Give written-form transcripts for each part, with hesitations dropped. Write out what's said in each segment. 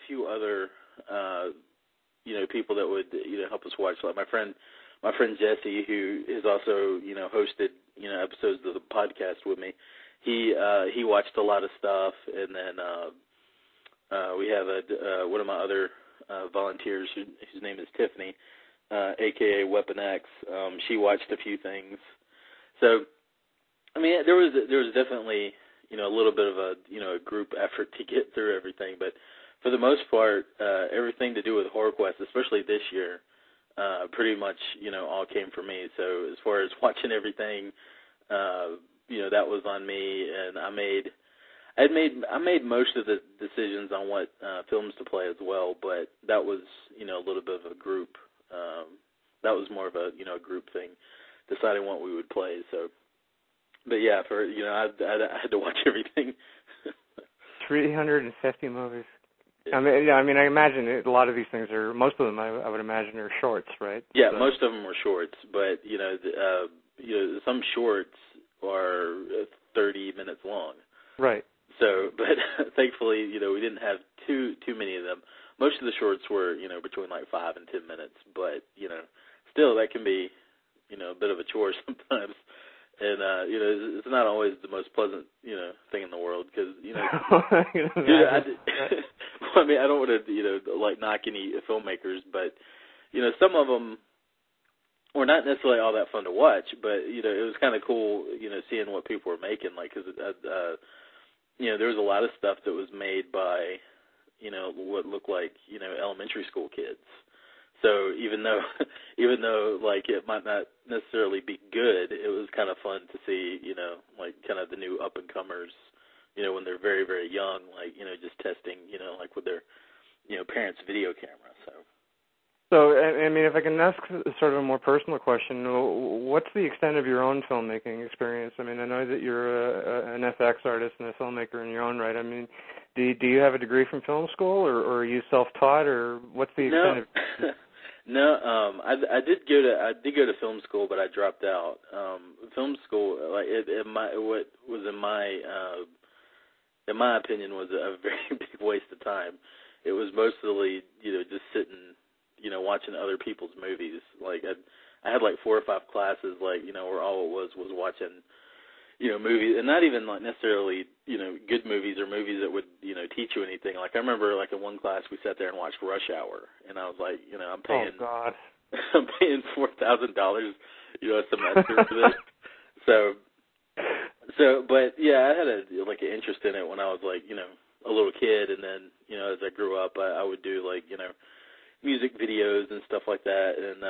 few other, people that would, help us watch. Like my friend Jesse, who has also, hosted, episodes of the podcast with me. He watched a lot of stuff, and then we have one of my other volunteers whose name is Tiffany, aka Weapon X. She watched a few things. So, I mean, there was definitely, a little bit of a group effort to get through everything, but for the most part, everything to do with HorrorQuest, especially this year, pretty much, all came from me. So as far as watching everything, that was on me, and I made most of the decisions on what films to play as well, but that was, a little bit of a group. That was more of a, group thing, deciding what we would play. So, but yeah, for I had to watch everything. 350 movies. I mean, I imagine a lot of these things most of them, I would imagine, are shorts, right? Yeah, so. Most of them were shorts, but some shorts are 30 minutes long. Right. So, but thankfully, we didn't have too many of them. Most of the shorts were, between like 5 and 10 minutes, but still that can be, a bit of a chore sometimes. And, it's not always the most pleasant, thing in the world because, I mean, I don't want to, like knock any filmmakers, but, some of them were not necessarily all that fun to watch, but, it was kind of cool, seeing what people were making, like, because, there was a lot of stuff that was made by, what looked like, elementary school kids. So even though, like, it might not necessarily be good, it was kind of fun to see, like, kind of the new up-and-comers, when they're very, very young, like, just testing, like with their, parents' video camera. So, I mean, if I can ask sort of a more personal question, what's the extent of your own filmmaking experience? I mean, I know that you're an FX artist and a filmmaker in your own right. I mean, do you have a degree from film school, or are you self-taught, or what's the extent of... No, I did go to film school, but I dropped out. Film school, like what was in my opinion, was a very big waste of time. It was mostly, just sitting, watching other people's movies. Like I had like 4 or 5 classes, like where all it was watching, movies, and not even like necessarily, good movies or movies that would, teach you anything. Like I remember, like in one class we sat there and watched Rush Hour, and I was like, I'm paying, oh God, I'm paying $4,000, a semester for this. So, but yeah, I had an interest in it when I was like, a little kid, and then, as I grew up, I would do like, music videos and stuff like that, and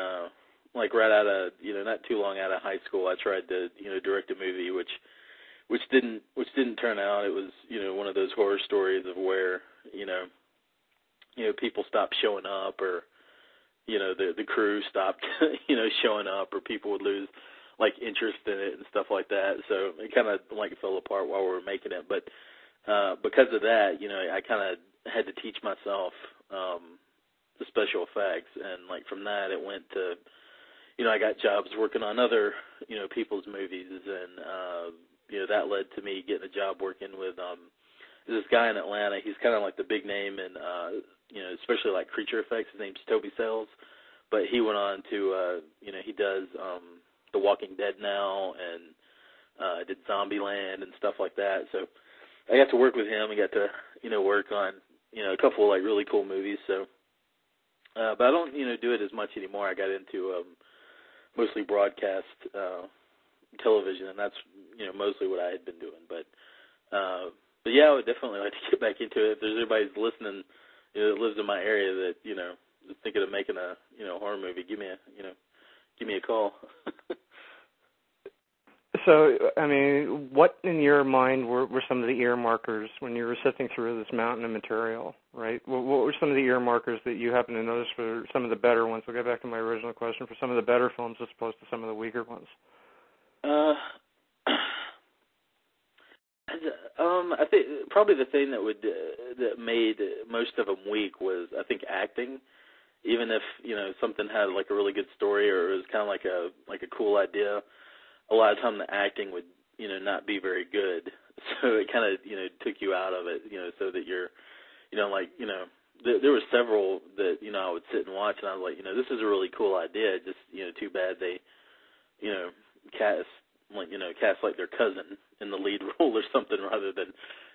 like right out of, not too long out of high school, I tried to, direct a movie, which didn't turn out. It was, one of those horror stories of where, people stopped showing up, or, the crew stopped, showing up, or people would lose like interest in it and stuff like that. So it kind of like fell apart while we were making it. But because of that, I kind of had to teach myself the special effects, and like from that it went to, I got jobs working on other, people's movies, and that led to me getting a job working with this guy in Atlanta. He's kind of like the big name in, especially like creature effects. His name's Toby Sells, but he went on to, he does The Walking Dead now, and did Zombieland and stuff like that. So I got to work with him and got to, work on, a couple of like really cool movies. So, but I don't, do it as much anymore. I got into mostly broadcast television, and that's, mostly what I had been doing. But yeah, I would definitely like to get back into it. If there's anybody listening, that lives in my area that, is thinking of making a, horror movie, give me a call. So, I mean, what in your mind were some of the earmarkers when you were sifting through this mountain of material, right? What were some of the earmarkers that you happen to notice for some of the better ones? I'll get back to my original question, for some of the better films as opposed to some of the weaker ones. I think probably the thing that made most of them weak was, I think, acting. Even if, something had like a really good story, or it was kind of like a cool idea, a lot of time the acting would, not be very good. So it kind of, took you out of it, so that you're, there were several that, I would sit and watch, and I was like, this is a really cool idea. Just, too bad they, cast like their cousin in the lead role or something, rather than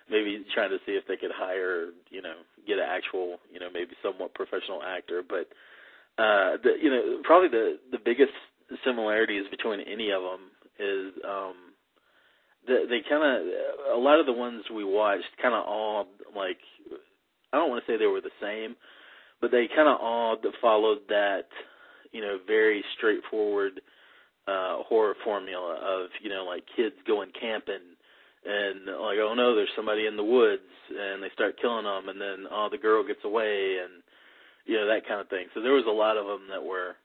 maybe trying to see if they could hire, get an actual, maybe somewhat professional actor. But, probably the biggest similarities between any of them is they kind of, a lot of the ones we watched kind of all, like, I don't want to say they were the same, but they kind of all followed that, very straightforward horror formula of, like kids going camping and like, oh no, there's somebody in the woods, and they start killing them, and then, the girl gets away, and, that kind of thing. So there was a lot of them that were,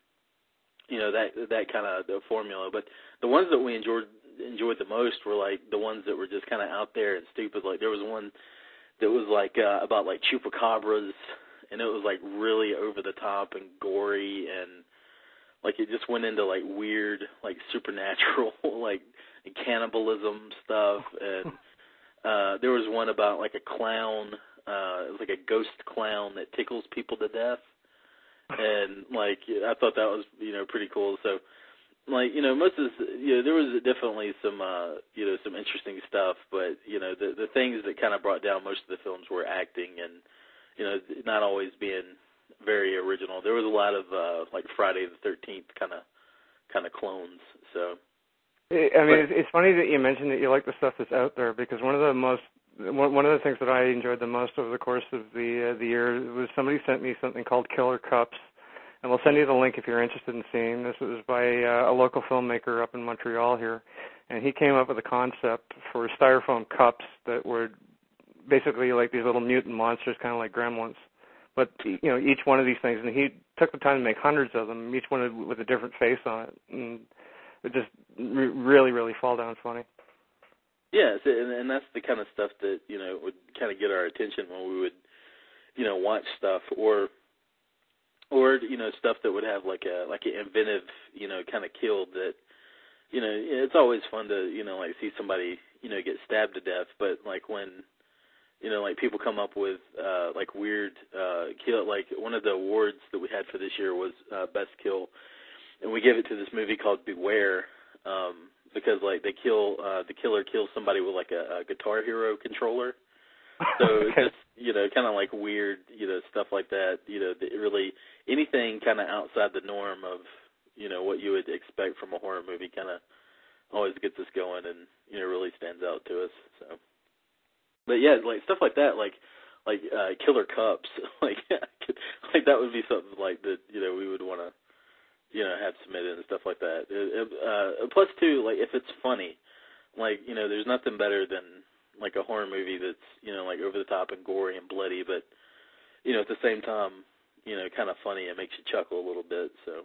that kind of the formula. But the ones that we enjoyed the most were like the ones that were just kind of out there and stupid. Like there was one that was like about like chupacabras, and it was like really over the top and gory, and like it just went into like weird, like supernatural, like cannibalism stuff. And there was one about like a clown. It was like a ghost clown that tickles people to death. And like I thought that was pretty cool. So like most of this, there was definitely some some interesting stuff, but the things that kind of brought down most of the films were acting and not always being very original. There was a lot of like Friday the 13th kind of clones. So I mean, it's funny that you mentioned that you like the stuff that's out there, because one of the things that I enjoyed the most over the course of the year was somebody sent me something called Killer Cups, and we'll send you the link if you're interested in seeing this. It was by a local filmmaker up in Montreal here, and he came up with a concept for styrofoam cups that were basically like these little mutant monsters, kind of like gremlins. But each one of these things, and he took the time to make hundreds of them, each one with a different face on it, and it just really, really fall down funny. Yeah, and that's the kind of stuff that would kind of get our attention when we would watch stuff, or stuff that would have like an inventive kind of kill that it's always fun to like see somebody get stabbed to death, but like when like people come up with like weird kill, like one of the awards that we had for this year was best kill, and we gave it to this movie called Beware, because like the killer kills somebody with like a Guitar Hero controller. So okay. Just kind of like weird stuff like that. That really anything kind of outside the norm of what you would expect from a horror movie kind of always gets us going, and really stands out to us. So, but yeah, like stuff like that, like Killer Cups, like that would be something like that we would want to have submitted and stuff like that. Plus too, like if it's funny, like there's nothing better than like a horror movie that's like over the top and gory and bloody, but at the same time kind of funny. It makes you chuckle a little bit. So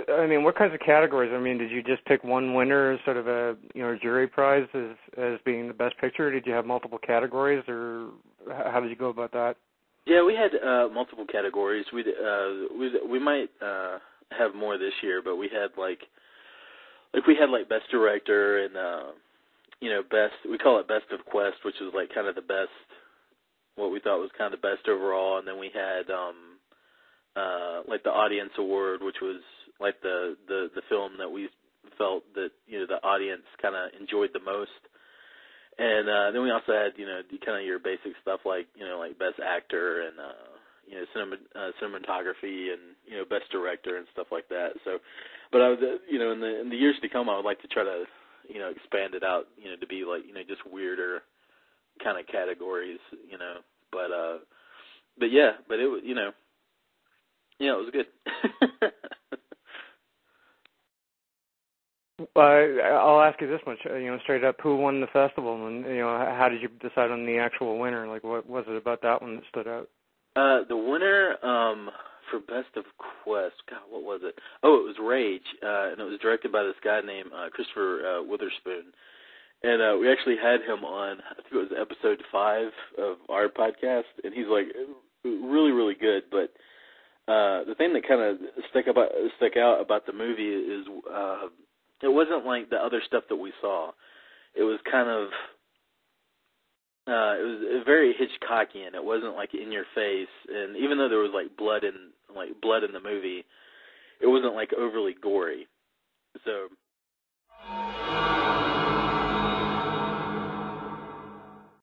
I mean, what kinds of categories? I mean, did you just pick one winner as sort of a jury prize as being the best picture? Did you have multiple categories, or how did you go about that? Yeah, we had multiple categories. We might have more this year, but we had like best director and best, we call it best of Quest, which was like kind of the best, what we thought was kind of the best overall, and then we had like the audience award, which was like the film that we felt that the audience kind of enjoyed the most. And then we also had, kind of your basic stuff like, like best actor and, cinematography and, best director and stuff like that. So, but I was, in the years to come, I would like to try to, expand it out, to be like, just weirder kind of categories, but yeah, but it was, it was good. I'll ask you this much, straight up, who won the festival, and how did you decide on the actual winner? Like, what was it about that one that stood out? The winner for Best of Quest, God, what was it? Oh, it was Rage, and it was directed by this guy named Christopher Witherspoon, and we actually had him on, I think it was episode 5 of our podcast, and he's like really, really good, but the thing that kind of stuck out about the movie is it wasn't like the other stuff that we saw. It was kind of it was very Hitchcockian. It wasn't like in your face, and even though there was like blood in the movie, it wasn't like overly gory. So